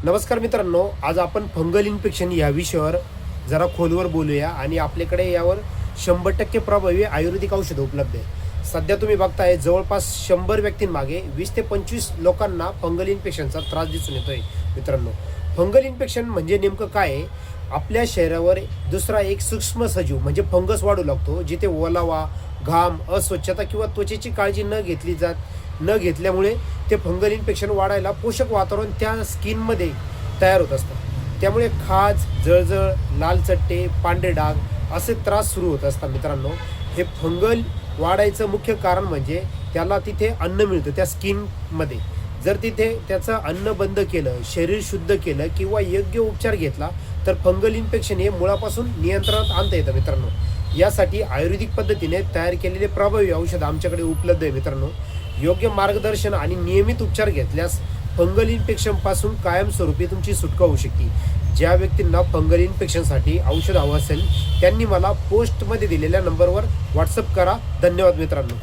नमस्कार मित्रांनो, आज आपण फंगल इन्फेक्शन या विषयावर जरा खोलवर बोलूया आणि आपल्याकडे यावर 100% प्रभावी आयुर्वेदिक औषध उपलब्ध आहे। सध्या तुम्ही बघताय जवळपास 100 व्यक्तींमागे 20 ते 25 लोकांना फंगल इन्फेक्शनचा त्रास दिसून येतोय। मित्रांनो, फंगल इन्फेक्शन म्हणजे नेमकं काय आहे? आपल्या शरीरावर दुसरा एक सूक्ष्म सजीव म्हणजे फंगस वाढू लागतो, जिथे ओलावा, घाम, अस्वच्छता किंवा त्वचेची काळजी न घेतल्यामुळे ते फंगल इन्फेक्शन वाढायला पोषक वातावरण त्या स्किनमध्ये तयार होत असतं। त्यामुळे खाज, जळजळ, लाल चट्टे, पांढरे डाग असे त्रास सुरू होत असतात। मित्रांनो, हे फंगल वाढायचं मुख्य कारण म्हणजे त्याला तिथे अन्न मिळतं त्या स्किनमध्ये। जर तिथे त्याचं अन्न बंद केलं, शरीर शुद्ध केलं किंवा योग्य उपचार घेतला तर फंगल इन्फेक्शन हे मुळापासून नियंत्रणात आणता येतं। मित्रांनो, यासाठी आयुर्वेदिक पद्धतीने तयार केलेले प्रभावी औषध आमच्याकडे उपलब्ध आहे। मित्रांनो, योग्य मार्गदर्शन आणि नियमित उपचार घेतल्यास फंगल इन्फेक्शनपासून कायमस्वरूपी तुमची सुटका होऊ शकते। ज्या व्यक्तींना फंगल इन्फेक्शनसाठी औषध हवं असेल त्यांनी मला पोस्टमध्ये दिलेल्या नंबरवर व्हॉट्सअप करा। धन्यवाद मित्रांनो।